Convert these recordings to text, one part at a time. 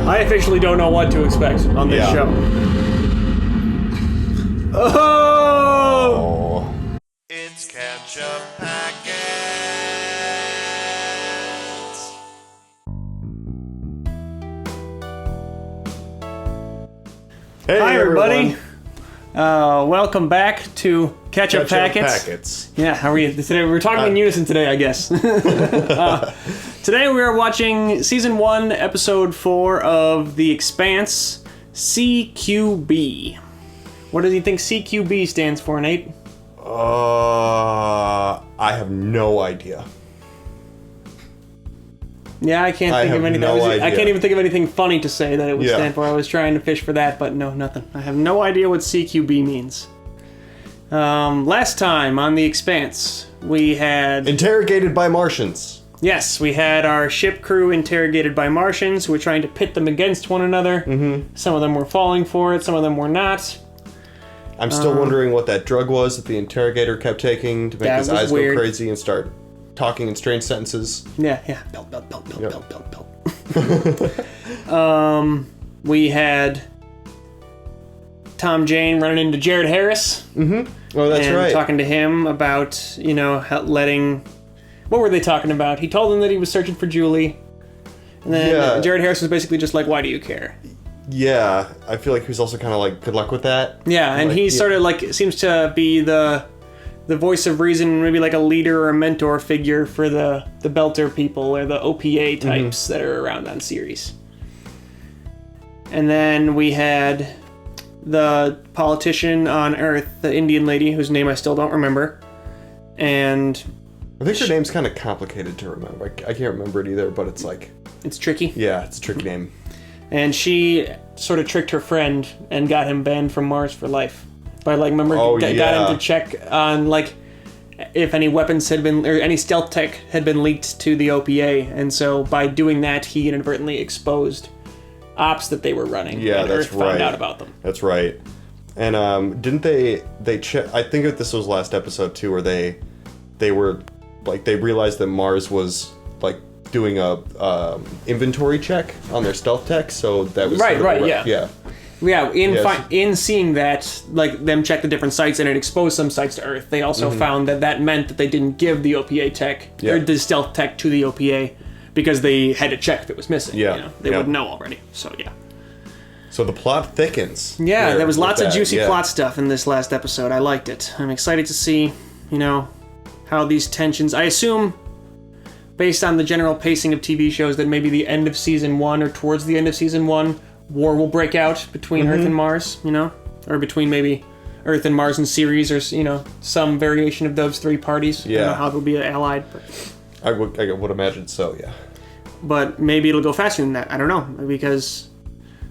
I officially don't know what to expect on this show. Oh! It's Ketchup Packets. Hey, Hi, everybody. everyone. Welcome back to Ketchup Packets. Yeah, how are we today? We're talking in unison today, I guess. Today we are watching Season 1, Episode 4 of The Expanse, CQB. What do you think CQB stands for, Nate? I have no idea. Yeah, I can't think of anything. I can't even think of anything funny to say that it would stand for. I was trying to fish for that, but no, nothing. I have no idea what CQB means. Last time on The Expanse, we had... Interrogated by Martians. Yes, we had our ship crew interrogated by Martians who were trying to pit them against one another. Mm-hmm. Some of them were falling for it, some of them were not. I'm still wondering what that drug was that the interrogator kept taking to make his eyes go crazy and start talking in strange sentences. Yeah. Belt. We had Tom Jane running into Jared Harris. Mm-hmm. Oh, that's right. Talking to him about, letting... What were they talking about? He told them that he was searching for Julie. And then Jared Harris was basically just like, why do you care? Yeah, I feel like he was also kind of like, good luck with that. Yeah, and he sort of like seems to be the voice of reason, maybe like a leader or a mentor figure for the Belter people or the OPA types that are around on series. And then we had the politician on Earth, the Indian lady whose name I still don't remember. And I think her name's kind of complicated to remember. I can't remember it either, but it's like... It's tricky. Yeah, it's a tricky name. And she sort of tricked her friend and got him banned from Mars for life. By, like, remember, got him to check on, like, if any weapons had been, or any stealth tech had been leaked to the OPA. And so by doing that, he inadvertently exposed ops that they were running. Yeah, and that's Earth right. Found out about them. That's right. And didn't they check? I think that this was last episode too, where they were like they realized that Mars was like doing a inventory check on their stealth tech, so that was in seeing that, like them check the different sites and it exposed some sites to Earth, they also found that meant that they didn't give the OPA tech or the stealth tech to the OPA because they had to check if it was missing. Yeah, they wouldn't know already. So yeah. So the plot thickens. Yeah, there was lots of juicy plot stuff in this last episode. I liked it. I'm excited to see, how these tensions. I assume, based on the general pacing of TV shows, that maybe the end of season 1 or towards the end of season 1, war will break out between Earth and Mars, or between maybe Earth and Mars and Ceres, or some variation of those three parties. Yeah, I don't know how they'll be allied, but I would imagine so. Yeah, but maybe it'll go faster than that. I don't know, because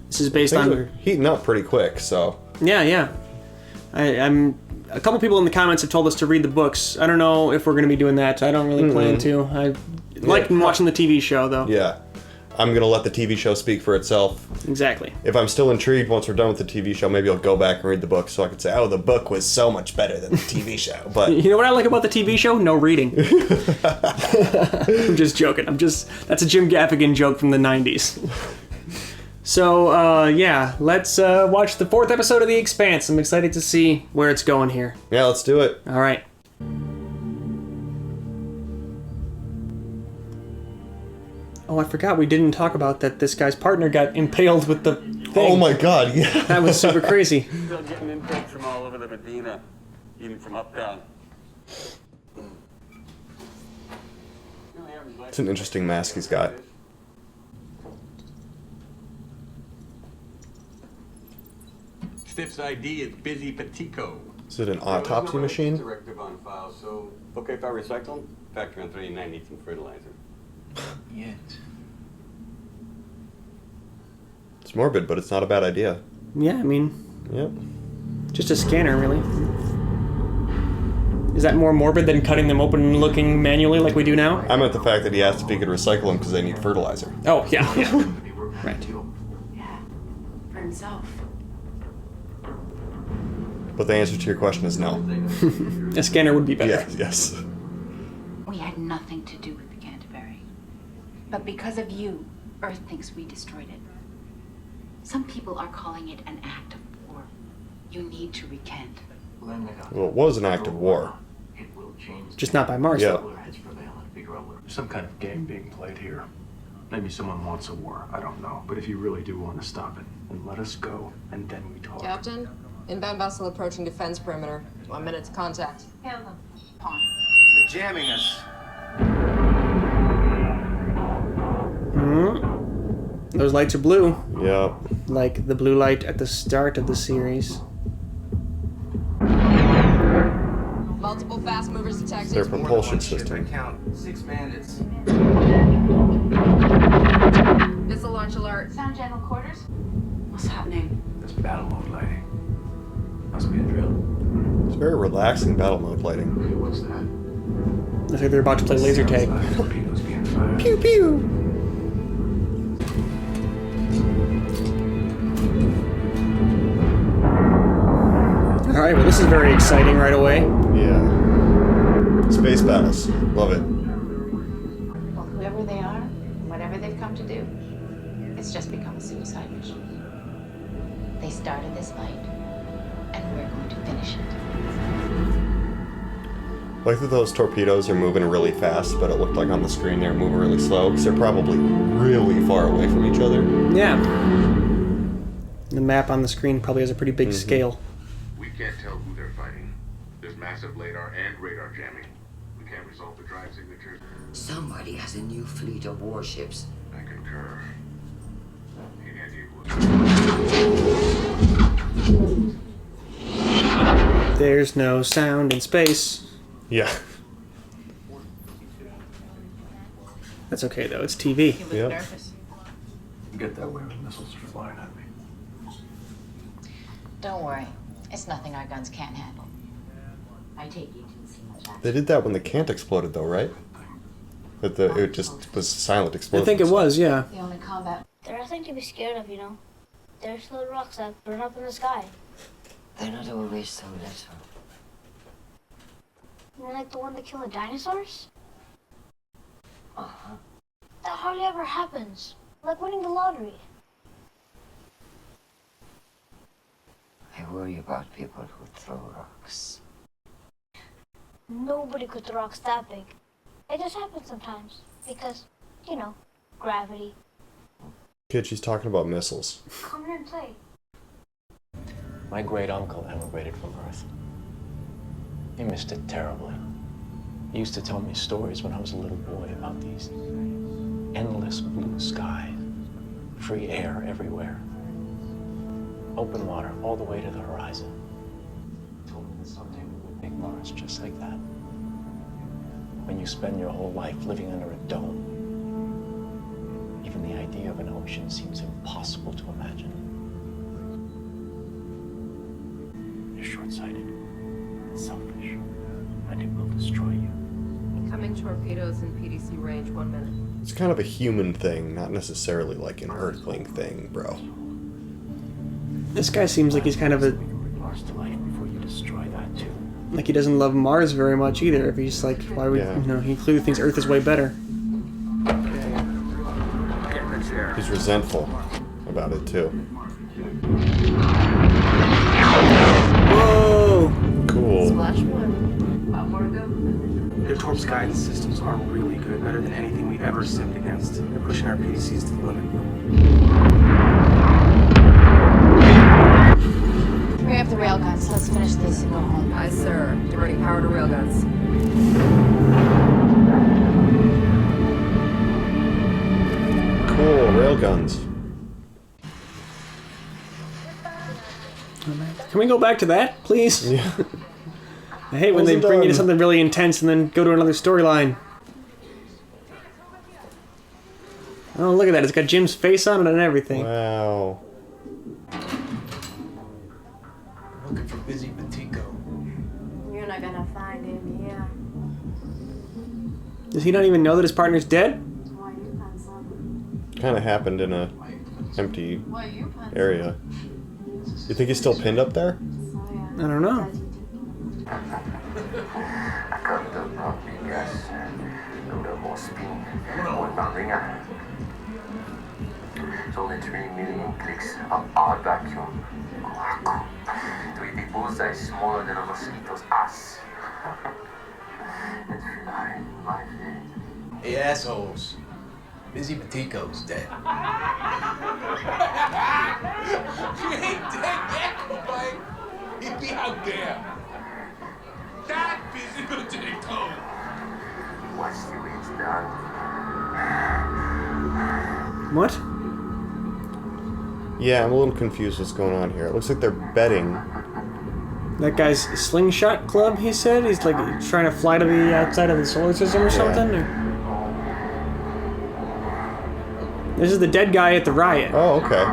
this is based on things are heating up pretty quick. So yeah. I'm. A couple people in the comments have told us to read the books. I don't know if we're going to be doing that. I don't really plan to. I like watching the TV show, though. Yeah. I'm going to let the TV show speak for itself. Exactly. If I'm still intrigued once we're done with the TV show, maybe I'll go back and read the book so I can say, oh, the book was so much better than the TV show. But you know what I like about the TV show? No reading. I'm just joking. That's a Jim Gaffigan joke from the 90s. So, let's watch the 4th episode of The Expanse. I'm excited to see where it's going here. Yeah, let's do it. All right. Oh, I forgot we didn't talk about that this guy's partner got impaled with the thing. Oh my god, yeah. That was super crazy. Still getting intakes from all over the Medina, even from uptown. It's an interesting mask he's got. Stiff's ID is Busy Patico. Is it an autopsy machine? Directive on file, so okay if I recycle them? Factor in 39 needs some fertilizer. Yet. It's morbid, but it's not a bad idea. Yeah, I mean... Yep. Just a scanner, really. Is that more morbid than cutting them open and looking manually like we do now? I meant the fact that he asked if he could recycle them because they need fertilizer. Oh, yeah. Right. Yeah, for himself. But the answer to your question is no. A scanner would be better. Yes. We had nothing to do with the Canterbury. But because of you, Earth thinks we destroyed it. Some people are calling it an act of war. You need to recant. Well, it was an act of war. It will change. Just not by Mars. Yeah. Cooler heads prevail and figure out what- Some kind of game being played here. Maybe someone wants a war. I don't know. But if you really do want to stop it, then let us go, and then we talk. Captain, inbound vessel approaching defense perimeter. 1 minute to contact. Hail them. Pawn. They're jamming us. Those lights are blue, Yeah. like the blue light at the start of the series. Multiple fast movers detected. Their propulsion system. Count 6 bandits. Missile launch alert. Sound general quarters? What's happening? That's battle mode lighting. Must be a drill. It's very relaxing battle mode lighting. Okay, what's that? Looks like they're about to play laser tag. Sounds like torpedoes being fired. Pew pew! Alright, well this is very exciting right away. Yeah. Space battles. Love it. Well, whoever they are, whatever they've come to do, it's just become a suicide mission. They started this fight, and we're going to finish it. I like that those torpedoes are moving really fast, but it looked like on the screen they're moving really slow because they're probably really far away from each other. Yeah. The map on the screen probably has a pretty big scale. We can't tell who they're fighting. There's massive LADAR and radar jamming. We can't resolve the drive signatures. Somebody has a new fleet of warships. I concur. Any idea who There's no sound in space. Yeah. That's okay though, it's TV. You look Yep. nervous. Get that way when missiles are flying at me. Don't worry. It's nothing our guns can't handle. I take you didn't see much action. They did that when the Cant exploded, though, right? That it just was silent I explosion. think it was, yeah. The only combat. They're nothing to be scared of, you know. They're just little rocks that burn up in the sky. They're not always so little. You're like the one that killed the dinosaurs? Uh-huh. That hardly ever happens. Like winning the lottery. I worry about people who throw rocks. Nobody could throw rocks that big. It just happens sometimes. Because, you know, gravity. Kid, she's talking about missiles. Come here and play. My great uncle emigrated from Earth. He missed it terribly. He used to tell me stories when I was a little boy about these endless blue skies, free air everywhere, open water all the way to the horizon. He told me that someday we would make Mars just like that. When you spend your whole life living under a dome, even the idea of an ocean seems impossible to imagine. You're short-sighted, selfish, and it will destroy you. Incoming torpedoes in PDC range, 1 minute. It's kind of a human thing, not necessarily like an Earthling thing, bro. This guy seems like he's kind of a... Mars to life before you destroy that too. like he doesn't love Mars very much either. If he's like, why would, Yeah. you know, he clearly thinks Earth is way better. He's resentful about it, too. Whoa! Cool. Splash one. More to go. Their torps guidance systems are really good, better than anything we've ever sipped against. They're pushing our PDCs to the limit. Hurry up the railguns. Let's finish this and go home. Aye, sir. Diverting power to railguns. Cool, railguns. Can we go back to that, please? Yeah. I hate when they Wasn't bring you to done. something really intense and then go to another storyline. Oh, look at that. It's got Jim's face on it and everything. Wow. Looking for busy Batico. You're not gonna find him, yeah. Does he not even know that his partner's dead? Why you find some? Kind of happened in a empty area. You think he's still pinned up there? I don't know. It's only 3 minimum clicks of our vacuum. To eat a bullseye smaller than a mosquito's ass. And fly my feet. Hey, assholes. Busy Matico's dead. She ain't dead yet, compadre. He'd be out there. That busy Matico. Watch till it's done. What? Yeah, I'm a little confused what's going on here. It looks like they're betting. That guy's Slingshot Club, he said? He's like trying to fly to the outside of the solar system or something? Or... This is the dead guy at the riot. Oh, okay.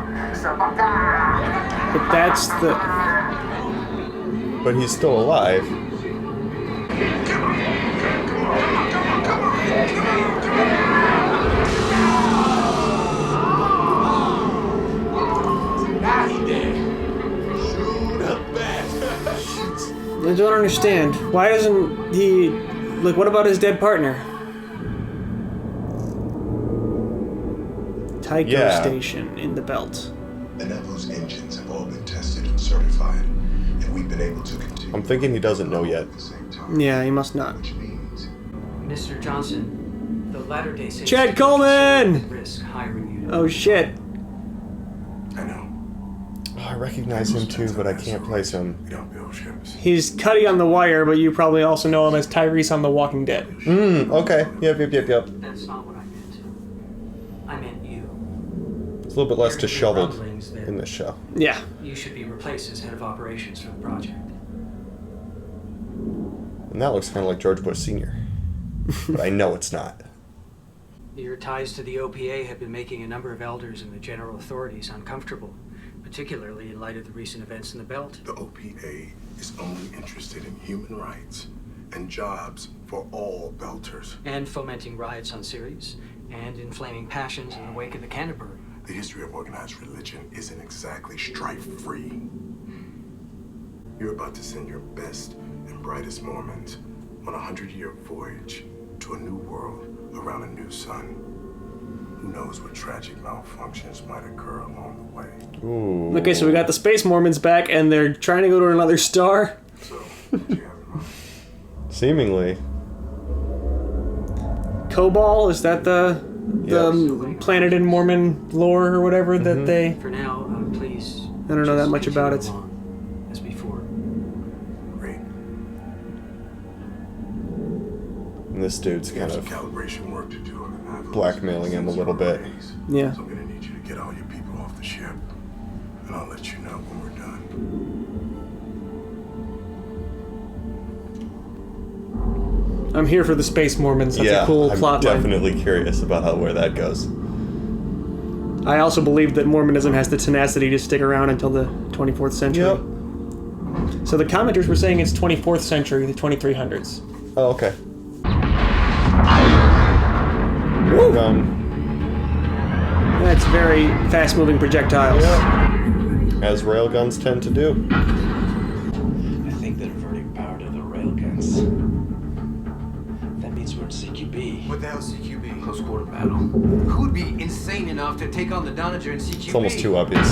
But that's the... But he's still alive. I don't understand. Why doesn't he... Like, what about his dead partner? Tycho Station in the belt. Benevo's engines have all been tested and certified, and we've been able to continue. I'm thinking he doesn't know yet. Yeah, he must not. Mr. Johnson, the Latter-day Saints... Chad Coleman! ...risk hiring you. Oh, shit. I know. Oh, I recognize him too, but I can't place him. We don't build ships. He's Cuddy on The Wire, but you probably also know him as Tyrese on The Walking Dead. Okay. Yep. That's not what I meant. I meant you. It's a little bit less disheveled in this show. Yeah. You should be replaced as head of operations for the project. And that looks kind of like George Bush Sr. But I know it's not. Your ties to the OPA have been making a number of elders and the general authorities uncomfortable, particularly in light of the recent events in the belt. The OPA is only interested in human rights and jobs for all Belters. And fomenting riots on Ceres, and inflaming passions in the wake of the Canterbury. The history of organized religion isn't exactly strife-free. You're about to send your best and brightest Mormons on a 100-year voyage to a new world around a new sun. Who knows what tragic malfunctions might occur along the way. Ooh. Okay, so we got the Space Mormons back, and they're trying to go to another star. So, what do you have in mind? Seemingly. Cobol, is that the planet in Mormon lore or whatever that they... For now, please... I don't know that much about it. As before. Great. And this dude's kind of calibration work to do on the Navajo. blackmailing him a little bit. Yeah. So I'm gonna need you to get all your people off the ship, and I'll let you know when we're done. I'm here for the Space Mormons. That's a cool plot line. I'm definitely curious about where that goes. I also believe that Mormonism has the tenacity to stick around until the 24th century. Yep. So the commenters were saying it's 24th century, the 2300s. Oh, okay. Gun. That's very fast-moving projectiles. Yep. As railguns tend to do. I think they're diverting power to the railguns. That means we're in CQB. What the hell's CQB? Close quarter battle. Who'd be insane enough to take on the Donnager and CQB? It's almost too obvious.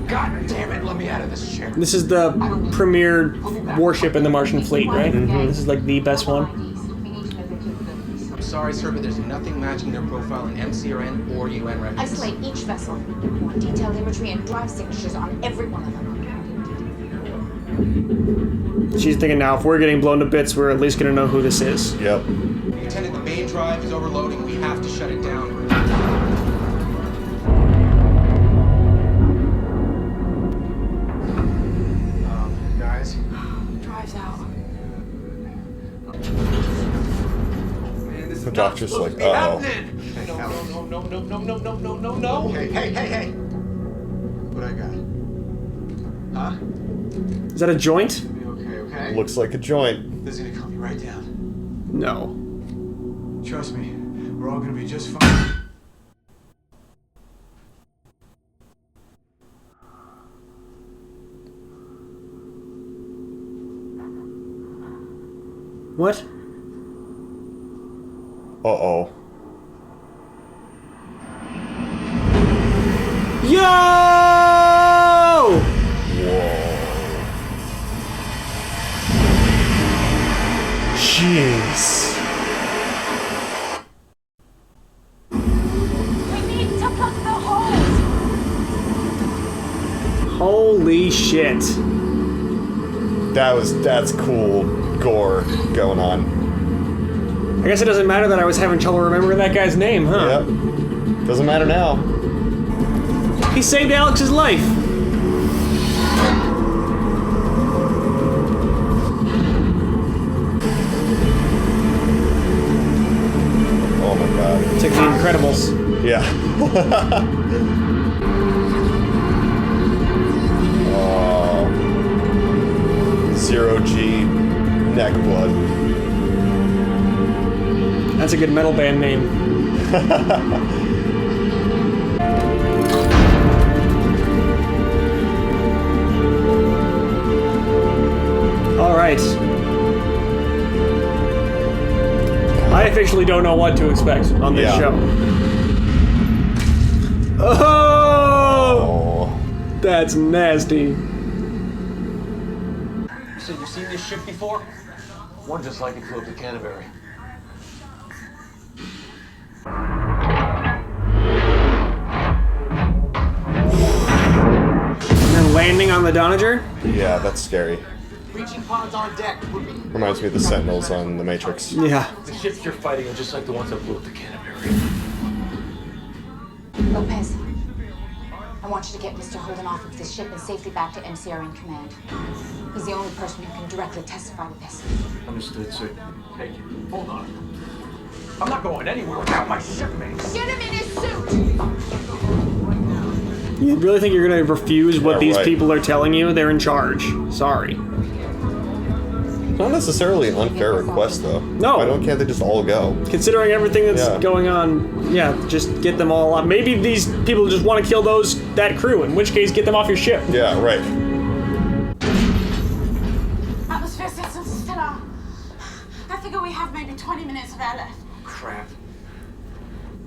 God damn it, let me out of this chair. This is the premier warship in the Martian fleet, right? Mm-hmm. This is like the best one. I'm sorry, sir, but there's nothing matching their profile in MCRN or UN records. Isolate each vessel. We want detailed imagery and drive signatures on every one of them. She's thinking now, if we're getting blown to bits, we're at least going to know who this is. Yep. Lieutenant, the main drive is overloading. We have to shut it down. Guys? Drives out. Man, this is The not doctor's supposed like, to be uh-oh. happening. No. Hey. What I got? Huh? Is that a joint? Okay. Looks like a joint. This is gonna calm you right down. No. Trust me, we're all gonna be just fine. What? Yo! Jeez. We need to plug the holes. Holy shit. That's cool gore going on. I guess it doesn't matter that I was having trouble remembering that guy's name, huh? Yep. Doesn't matter now. He saved Alex's life. Oh my god. It's like The Incredibles. Yeah. Oh. Zero G neck blood. That's a good metal band name. All right. I officially don't know what to expect on this show. Oh! That's nasty. So you've seen this ship before? One just like it flew up to Canterbury. And then landing on the Donnager? Yeah, that's scary. Breaching pods on deck. Reminds me of the Sentinels on The Matrix. Yeah. The ships you're fighting are just like the ones that flew up to Canterbury. Lopez, I want you to get Mr. Holden off of this ship and safely back to MCRN command. He's the only person who can directly testify to this. Understood, sir. Hey, hold on. I'm not going anywhere without my shipmates. Get him in his suit! You really think you're going to refuse what these right. people are telling you? They're in charge. Sorry. Not necessarily an unfair request, though. No. Can't they just all go? Considering everything that's going on, yeah, just get them all out. Maybe these people just want to kill that crew, in which case get them off your ship. Yeah, right. Atmosphere systems are still on. I figure we have maybe 20 minutes of air left. Crap.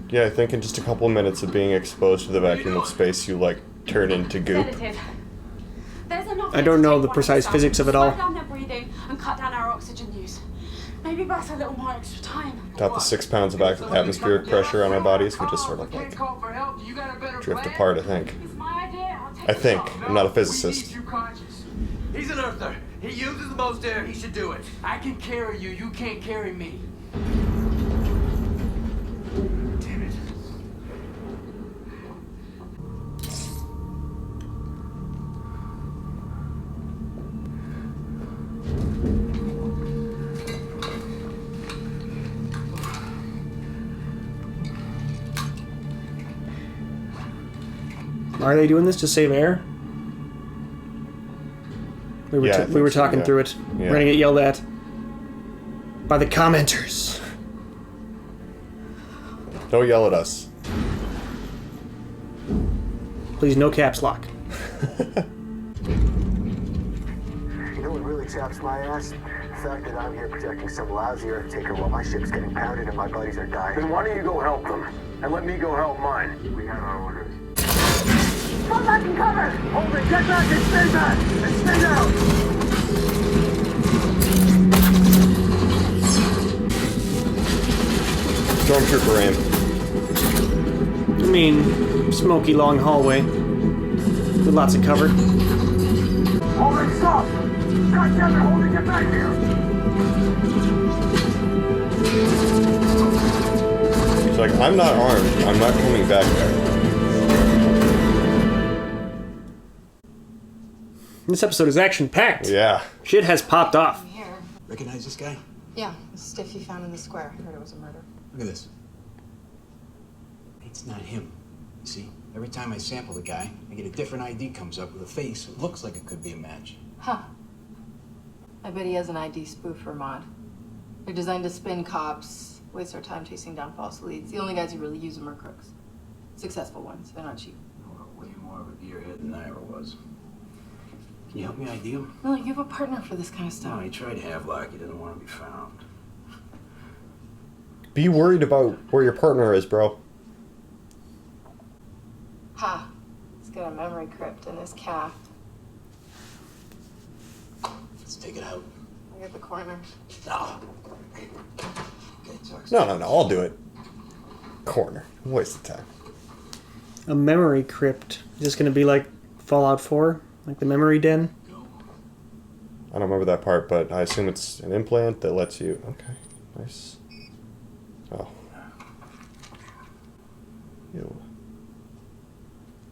Yeah, I think in just a couple of minutes of being exposed to the vacuum of space, you, like, turn into goop. There's enough I don't know to the take precise one physics of it all. slow down their breathing and cut down our oxygen use. Maybe buy a little more extra time. Got the 6 pounds of atmospheric pressure on our bodies, we just sort of, like, drift apart, I think. I think. I'm not a physicist. He's an earther. He uses the most air. He should do it. I can carry you. You can't carry me. Damn it. Are they doing this to save air? We were talking through it. Yeah. We're gonna get yelled at by the commenters. Don't yell at us. Please, no caps lock. You know what really chaps my ass? The fact that I'm here protecting some lousy earth taker while my ship's getting pounded and my buddies are dying. Then why don't you go help them? And let me go help mine. We have our orders. Fall back and cover! Hold it! Get back and stay back! And stay down! Stormtrooper aim. I mean, smoky long hallway with lots of cover. Hold it! Stop! God damn it! Hold it! Get back here! He's like, I'm not armed. I'm not coming back there. This episode is action-packed. Yeah. Shit has popped off. Recognize this guy? Yeah, the stiff you found in the square. I heard it was a murder. Look at this. It's not him. You see, every time I sample the guy, I get a different ID comes up with a face that looks like it could be a match. Huh. I bet he has an ID spoof for mod. They're designed to spin cops, waste our time chasing down false leads. The only guys who really use them are crooks. Successful ones. They're not cheap. Well, way more of a gearhead than I ever was. Can you help me ID him? No, you have a partner for this kind of stuff. No, he tried Havelock. He didn't want to be found. Be worried about where your partner is, bro. Ha. got a memory crypt in this calf. Let's take it out. I got the corner. No. No, I'll do it. Corner. Waste of time. A memory crypt. Is this going to be like Fallout 4? Like the memory den? I don't remember that part, but I assume it's an implant that lets you... Okay, nice. Oh. Ew.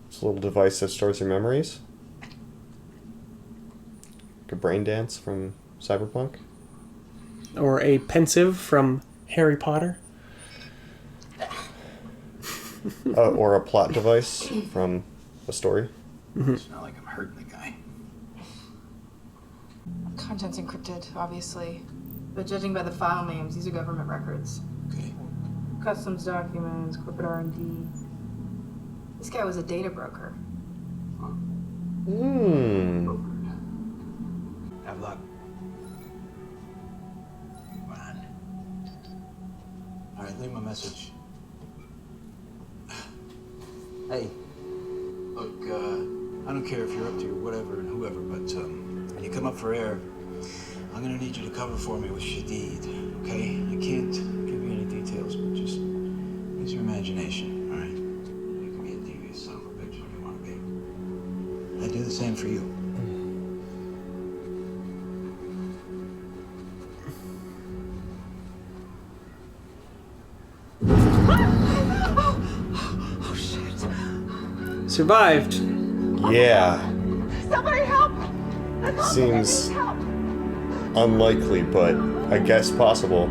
It's a little device that stores your memories. Like a brain dance from Cyberpunk. Or a pensive from Harry Potter? Or a plot device from a story. It's not like I'm hurting the guy. Content's encrypted, obviously. But judging by the file names, these are government records. Okay. Customs documents, corporate R&D. This guy was a data broker. Have luck. Come on. All right, leave him a message. Hey, look, I don't care if you're up to whatever and whoever, but when you come up for air, I'm gonna need you to cover for me with Shadid, okay? I can't give you any details, but just use your imagination, all right? You can be a devious son of a bitch if you want to be. I do the same for you. Survived. Yeah. Somebody help! Seems unlikely, but I guess possible.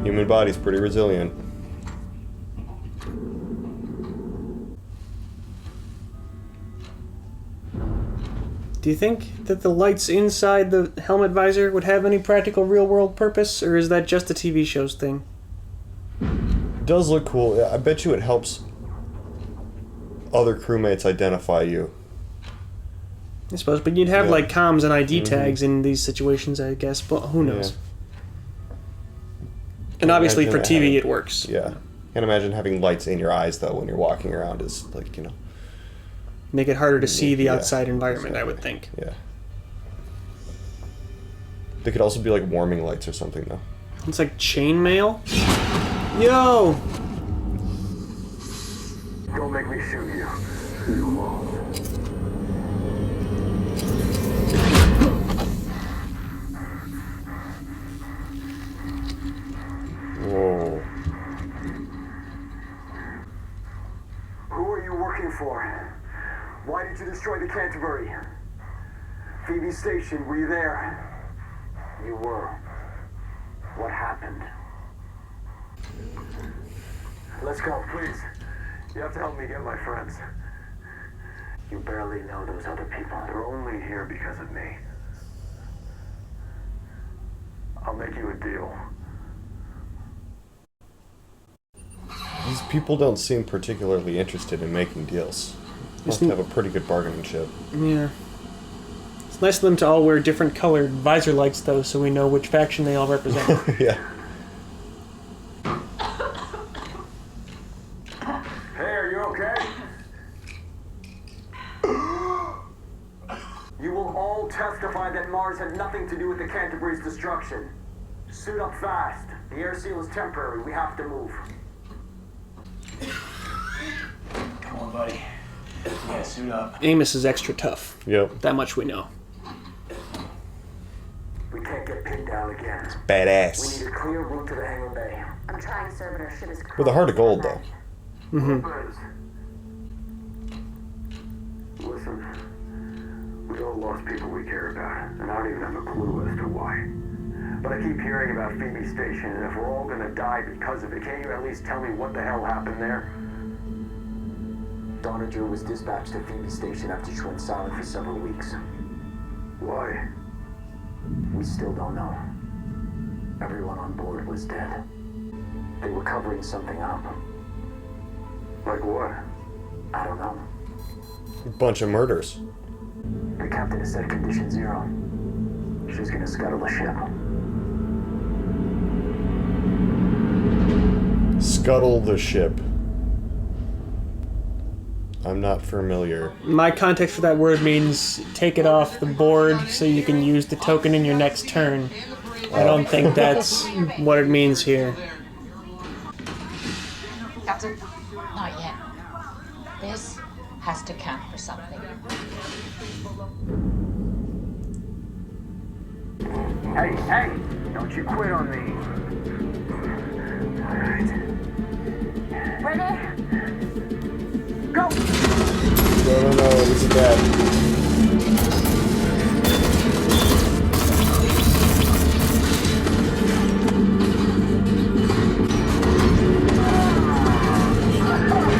Human body's pretty resilient. Do you think that the lights inside the helmet visor would have any practical real-world purpose, or is that just a TV show's thing? It does look cool. I bet you it helps other crewmates identify you. I suppose, but you'd have like comms and ID Mhm. tags in these situations, I guess, but who knows? Yeah. And obviously for Imagine TV having- it works. Yeah. Can't imagine having lights in your eyes, though, when you're walking around is like, Make it harder to see the Yeah, outside environment, I would think. Yeah. They could also be like warming lights or something, though. It's like chainmail. Yo! Don't make me shoot you. Whoa. Who are you working for? Why did you destroy the Canterbury? Phoebe Station, were you there? You were. What happened? Let's go, please. You have to help me get my friends. You barely know those other people. They're only here because of me. I'll make you a deal. These people don't seem particularly interested in making deals. Must have a pretty good bargaining chip. Yeah. It's nice of them to all wear different colored visor lights, though, so we know which faction they all represent. Yeah. Hey, are you okay? You will all testify that Mars had nothing to do with the Canterbury's destruction. Suit up fast. The air seal is temporary. We have to move. Come on, buddy. Yeah, suit up. Amos is extra tough. Yep. That much we know. We can't get pinned down again. Badass. We need a clear route to the hangar bay. I'm trying, sir, but our ship is With a heart of gold, though. Listen, we all lost people we care about, and I don't even have a clue as to why. But I keep hearing about Phoebe Station, and if we're all gonna die because of it, can't you at least tell me what the hell happened there? Donnager was dispatched to Phoebe Station after she went silent for several weeks. Why? We still don't know. Everyone on board was dead. They were covering something up. Like what? I don't know. A bunch of murders. The captain has set condition 0. She's gonna scuttle the ship. Scuttle the ship. I'm not familiar. My context for that word means take it off the board so you can use the token in your next turn. I don't think that's what it means here. Captain, not yet. This has to count for something. Hey, don't you quit on me. All right. Ready? Go! No, this is bad.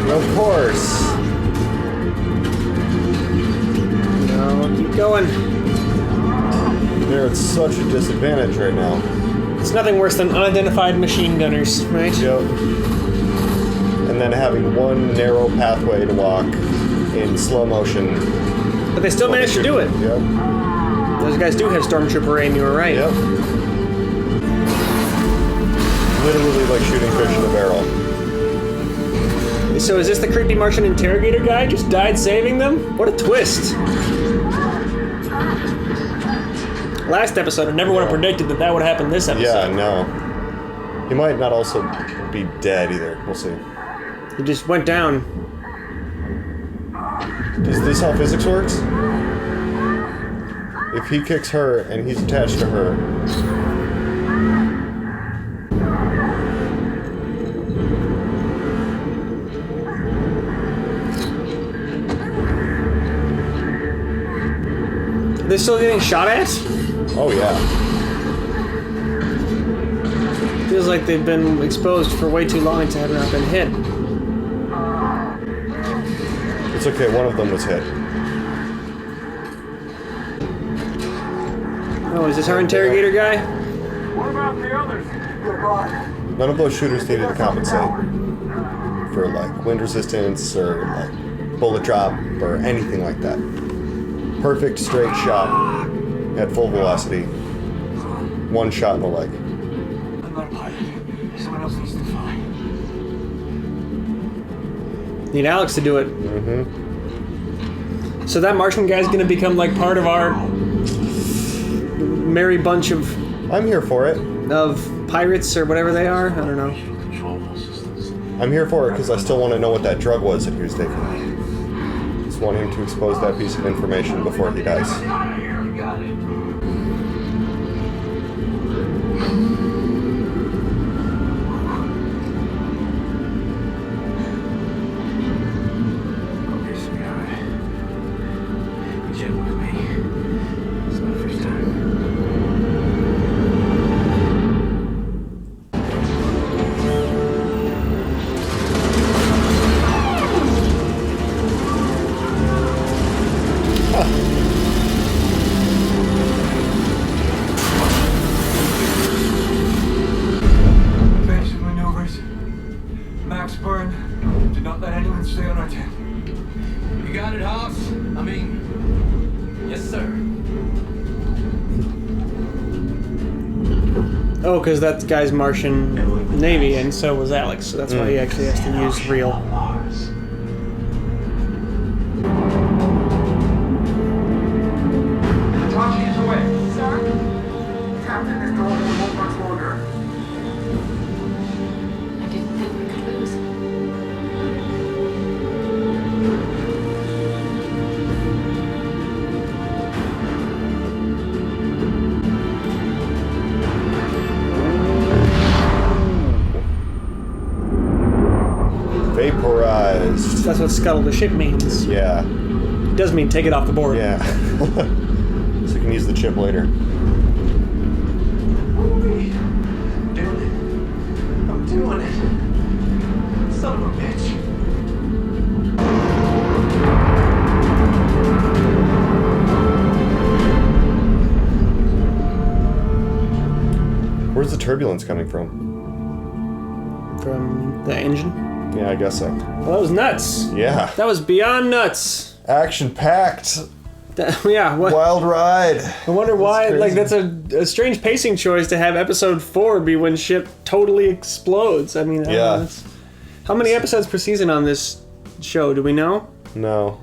Of course. No, keep going. They're at such a disadvantage right now. It's nothing worse than unidentified machine gunners, right? Yep. And then having one narrow pathway to walk in slow motion. But they still managed to do it. Yep. Those guys do have Stormtrooper aim, you were right. Yep. Literally like shooting fish in a barrel. So is this the creepy Martian interrogator guy just died saving them? What a twist. Last episode, I never would have predicted that would happen this episode. Yeah, no. He might not also be dead either. We'll see. He just went down. Is this how physics works? If he kicks her and he's attached to her. Are they still getting shot at? Oh, yeah. Feels like they've been exposed for way too long to have not been hit. It's okay, one of them was hit. Oh, is this our interrogator guy? What about the others? They're gone. None of those shooters needed to compensate for, like, wind resistance or, like, bullet drop or anything like that. Perfect straight shot at full velocity. One shot in the leg. I'm not a pilot. Someone else needs to fly. Need Alex to do it. Mm-hmm. So that Martian guy's gonna become like part of our merry bunch of... I'm here for it. Of pirates or whatever they are? I don't know. I'm here for it because I still want to know what that drug was that he was taking. Just want him to expose that piece of information before he dies. Okay, sweetheart. Be gentle with me. It's my first time. Evasive maneuvers. Max burn. Do not let anyone stay on our team. You got it, Hobbs? I mean, yes, sir. Oh, because that guy's Martian Navy, and so was Alex, so that's why he actually has to use real. Tachi is away. Sir? Captain, this drone won't hold much longer. I didn't think we could lose. Vaporized. That's what scuttle the ship means. Yeah. It does mean take it off the board. Yeah. So you can use the chip later. I'm doing it. Son of a bitch. Where's the turbulence coming from? From the engine? Yeah, I guess so. Well, that was nuts. Yeah. That was beyond nuts. Action-packed. Yeah. What? Wild ride. I wonder why. That's Like, crazy. that's a strange pacing choice to have episode 4 be when ship totally explodes. I mean, I don't know, Yeah. how many episodes per season on this show? Do we know? No.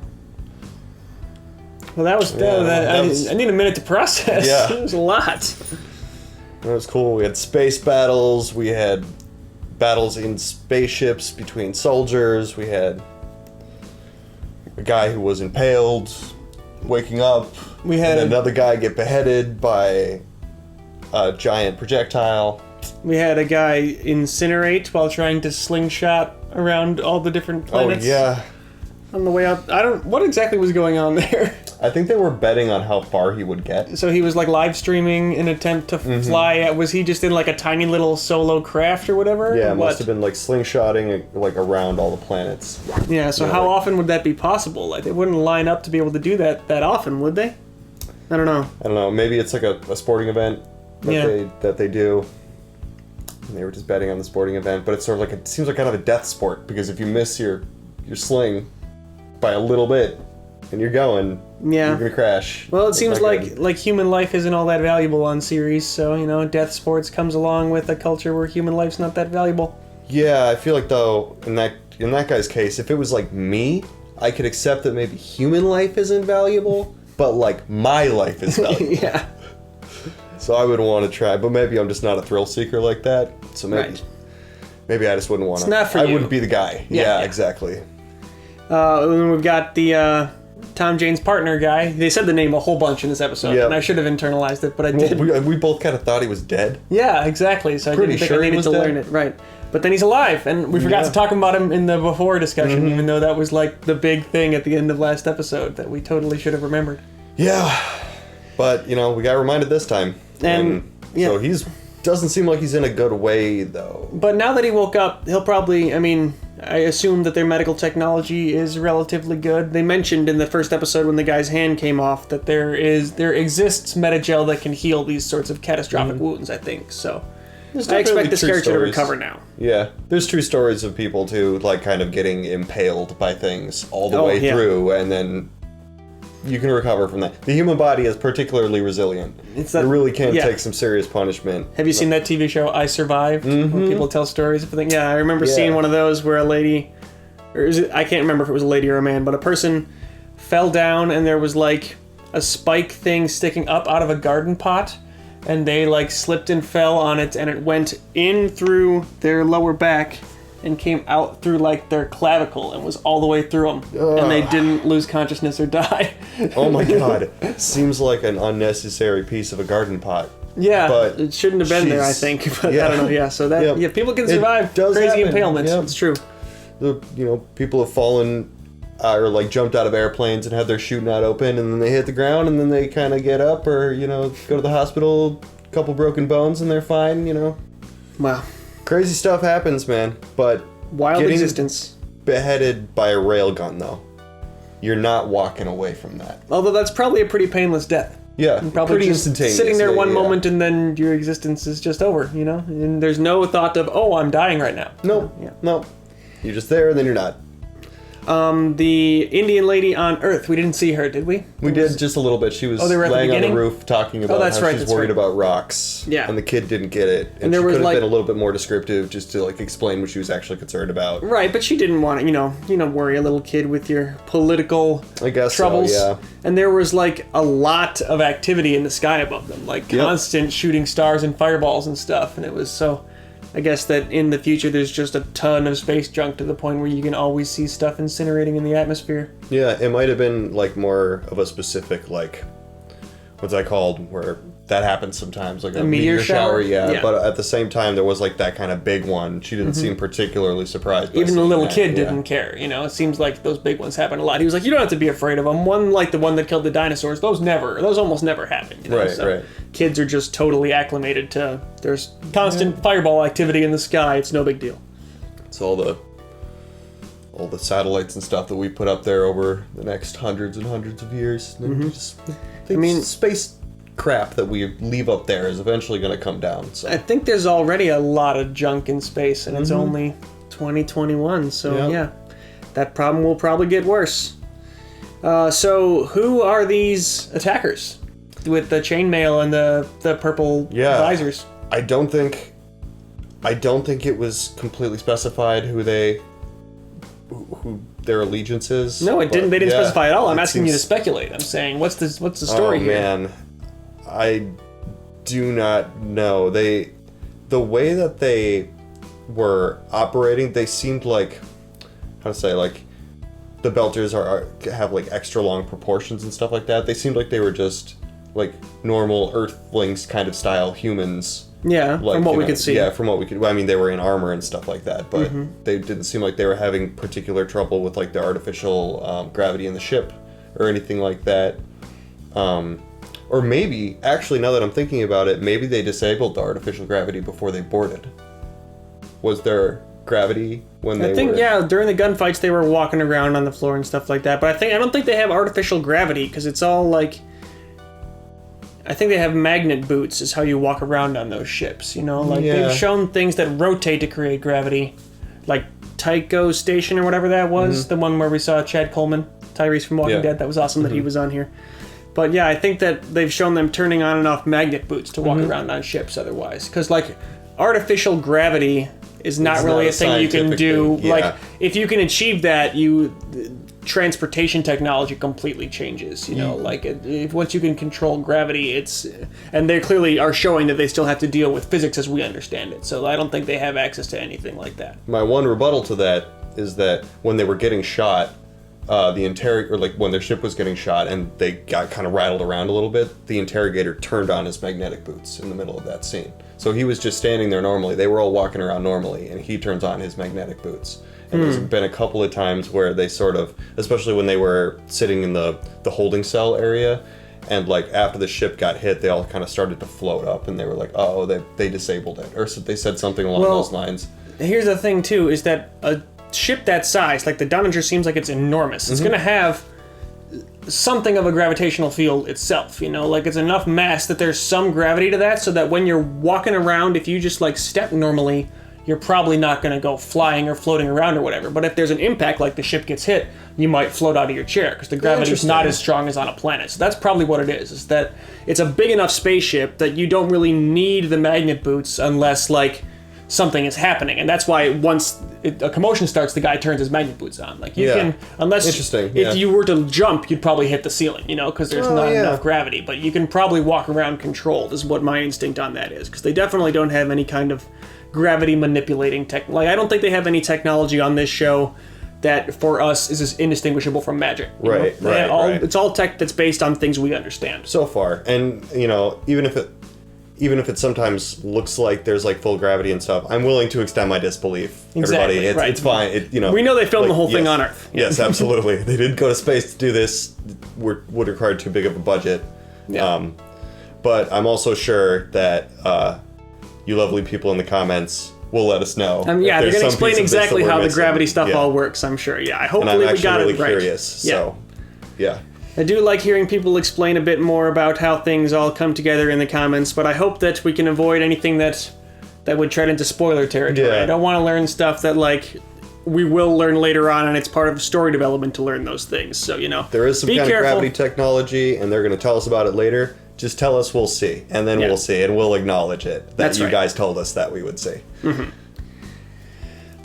Well, that was... I need a minute to process. Yeah. It was a lot. That was cool. We had space battles. We had battles in spaceships between soldiers. We had a guy who was impaled waking up. We had another guy get beheaded by a giant projectile. We had a guy incinerate while trying to slingshot around all the different planets. Oh, yeah. On the way out. What exactly was going on there? I think they were betting on how far he would get. So he was like live streaming an attempt to fly. Was he just in like a tiny little solo craft or whatever? Yeah, it must have been like slingshotting like around all the planets. Yeah, so how often would that be possible? Like they wouldn't line up to be able to do that often, would they? I don't know. Maybe it's like a sporting event that they do. And they were just betting on the sporting event, but it's sort of like it seems like kind of a death sport because if you miss your sling by a little bit and you're going, you're gonna crash. Well, it seems like human life isn't all that valuable on series, so death sports comes along with a culture where human life's not that valuable. Yeah, I feel like though in that guy's case, if it was like me, I could accept that maybe human life isn't valuable, but like my life is valuable. Yeah. So I would want to try, but maybe I'm just not a thrill seeker like that. So maybe I just wouldn't want to. It's not for I you. wouldn't be the guy. Yeah, exactly. And then we've got the Tom Jane's partner guy. They said the name a whole bunch in this episode, and I should have internalized it, but I did. We both kind of thought he was dead. Yeah, exactly. So I didn't think I needed to learn it. Right. But then he's alive, and we forgot to talk about him in the before discussion, even though that was like the big thing at the end of last episode that we totally should have remembered. Yeah. But, we got reminded this time. And so doesn't seem like he's in a good way, though. But now that he woke up, he'll probably, I assume that their medical technology is relatively good. They mentioned in the first episode when the guy's hand came off that there exists Metagel that can heal these sorts of catastrophic wounds, I think. So I expect this character to recover now. Yeah. There's true stories of people, too, like kind of getting impaled by things all the way through, and then you can recover from that. The human body is particularly resilient. It really can take some serious punishment. Have you seen that TV show I Survived? Where people tell stories of things? Yeah, I remember seeing one of those where a lady, I can't remember if it was a lady or a man, but a person fell down and there was like a spike thing sticking up out of a garden pot, and they like slipped and fell on it, and it went in through their lower back and came out through like their clavicle and was all the way through them, and they didn't lose consciousness or die. Oh my god. Seems like an unnecessary piece of a garden pot. Yeah, but it shouldn't have been there, I think. But I don't know. Yeah, so that people can survive crazy impalements. Yep. It's true. People have fallen or like jumped out of airplanes and had their chute not open, and then they hit the ground, and then they kind of get up or go to the hospital, a couple broken bones, and they're fine. Wow. Crazy stuff happens, man. But wild existence. Beheaded by a railgun, though, you're not walking away from that. Although that's probably a pretty painless death. Yeah, probably pretty just instantaneous. Sitting there one moment and then your existence is just over. And there's no thought of I'm dying right now. No, no. You're just there and then you're not. The Indian lady on Earth, we didn't see her, did we? We did just a little bit. She was laying on the roof talking about how she's worried about rocks. Yeah. And the kid didn't get it. And there she could have been a little bit more descriptive just to explain what she was actually concerned about. Right, but she didn't want to, worry a little kid with your political troubles. So, yeah. And there was a lot of activity in the sky above them, constant shooting stars and fireballs and stuff, and it was so... I guess that in the future there's just a ton of space junk to the point where you can always see stuff incinerating in the atmosphere. Yeah, it might have been more of a specific what's that called, where that happens sometimes, like a meteor shower. Yeah, but at the same time there was that kind of big one. She didn't seem particularly surprised. Even the little kid didn't care. It seems like those big ones happen a lot. He was like, you don't have to be afraid of them. One like the one that killed the dinosaurs, those almost never happen. Right. Kids are just totally acclimated to there's constant fireball activity in the sky. It's no big deal. It's all the satellites and stuff that we put up there over the next hundreds and hundreds of years. Space crap that we leave up there is eventually going to come down. So I think there's already a lot of junk in space, and it's only 2021. So that problem will probably get worse. So who are these attackers with the chainmail and the purple visors? I don't think it was completely specified who their allegiances. No, it didn't. They didn't specify at all. I'm asking you to seems- speculate. I'm saying, what's the story here? Oh man, I do not know. The way that they were operating, they seemed like, how to say, like the Belters have like extra long proportions and stuff like that. They seemed like they were just like normal Earthlings kind of style humans. Yeah, like, from what we could see. Yeah, from what we could. Well, I mean, they were in armor and stuff like that, but they didn't seem like they were having particular trouble with like the artificial gravity in the ship or anything like that. Or maybe, actually, now that I'm thinking about it, maybe they disabled the artificial gravity before they boarded. Was there gravity when they were... Yeah, during the gunfights they were walking around on the floor and stuff like that. But I don't think they have artificial gravity because it's all like... I think they have magnet boots is how you walk around on those ships, you know? Like, they've shown things that rotate to create gravity. Like Tycho Station or whatever that was. The one where we saw Chad Coleman, Tyrese from Walking Dead. That was awesome that he was on here. But yeah, I think that they've shown them turning on and off magnet boots to walk around on ships otherwise. Because, like, artificial gravity is not really a thing you can do. Thing. Like, if you can achieve that, transportation technology completely changes, you know, like once you can control gravity, and they clearly are showing that they still have to deal with physics as we understand it, so I don't think they have access to anything like that. My one rebuttal to that is that when they were getting shot, when their ship was getting shot and they got kind of rattled around a little bit, the interrogator turned on his magnetic boots in the middle of that scene. So he was just standing there normally, they were all walking around normally, and he turns on his magnetic boots. And there's been a couple of times where they sort of, especially when they were sitting in the holding cell area, and like after the ship got hit, they all kind of started to float up, and they were like, oh, they disabled it. Or they said something along those lines. Here's the thing, too, is that a ship that size, like the Donnager seems like it's enormous. It's going to have something of a gravitational field itself, you know? Like, it's enough mass that there's some gravity to that, so that when you're walking around, if you just like step normally, you're probably not going to go flying or floating around or whatever. But if there's an impact, like the ship gets hit, you might float out of your chair because the gravity is not as strong as on a planet. So that's probably what it is that it's a big enough spaceship that you don't really need the magnet boots unless, like, something is happening. And that's why once a commotion starts, the guy turns his magnet boots on. Like, you can, unless... If you were to jump, you'd probably hit the ceiling, you know, because there's not enough gravity. But you can probably walk around controlled, is what my instinct on that is. Because they definitely don't have any kind of gravity manipulating tech. Like, I don't think they have any technology on this show that for us is indistinguishable from magic. Right. It's all tech that's based on things we understand. So far. And, you know, even if it sometimes looks like there's like full gravity and stuff, I'm willing to extend my disbelief. Exactly, Everybody, it's fine. We know they filmed the whole thing on Earth. Yes, absolutely. They didn't go to space to do this. Would require too big of a budget. Yeah. But I'm also sure that you lovely people in the comments will let us know. They're going to explain exactly how the gravity stuff all works, I'm sure. Yeah, hopefully we got it right. And I'm actually really curious, so, yeah. I do like hearing people explain a bit more about how things all come together in the comments, but I hope that we can avoid anything that would tread into spoiler territory. Yeah. I don't want to learn stuff that, like, we will learn later on, and it's part of story development to learn those things, so, you know. There is some kind of gravity technology, and they're going to tell us about it later. Just tell us we'll see, and then we'll see, and we'll acknowledge it. That you guys told us that we would see. Mm-hmm.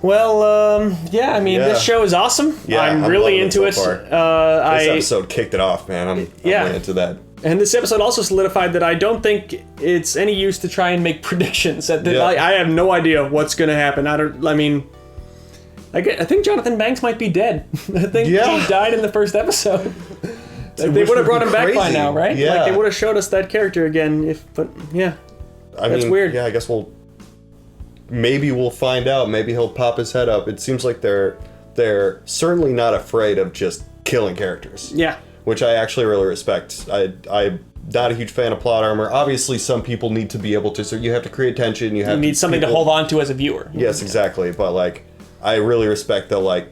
Well, I mean, this show is awesome. Yeah, I'm really into it. So this episode kicked it off, man. I'm really into that. And this episode also solidified that I don't think it's any use to try and make predictions. I have no idea what's going to happen. I think Jonathan Banks might be dead. I think he died in the first episode. They would have brought him back by now, right? Yeah. Like, they would have showed us that character again. That's weird. Yeah, I guess maybe we'll find out. Maybe he'll pop his head up. It seems like they're certainly not afraid of just killing characters. Yeah. Which I actually really respect. I'm not a huge fan of plot armor. Obviously, some people need to be able to. So you have to create tension. You need something to hold on to as a viewer. Yes, exactly. But like, I really respect that. Like,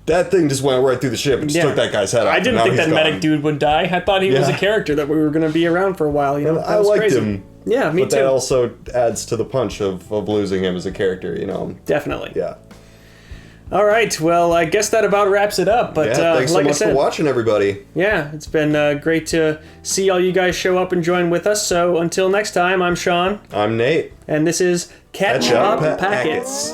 that thing just went right through the ship and just took that guy's head off. I didn't think that medic dude would die. I thought he was a character that we were going to be around for a while. You know, I liked him. Yeah, me too. But that also adds to the punch of losing him as a character. You know. Definitely. Yeah. All right, well, I guess that about wraps it up. But thanks so much for watching, everybody. Yeah, it's been great to see all you guys show up and join with us. So until next time, I'm Sean. I'm Nate. And this is Catch Up Packets.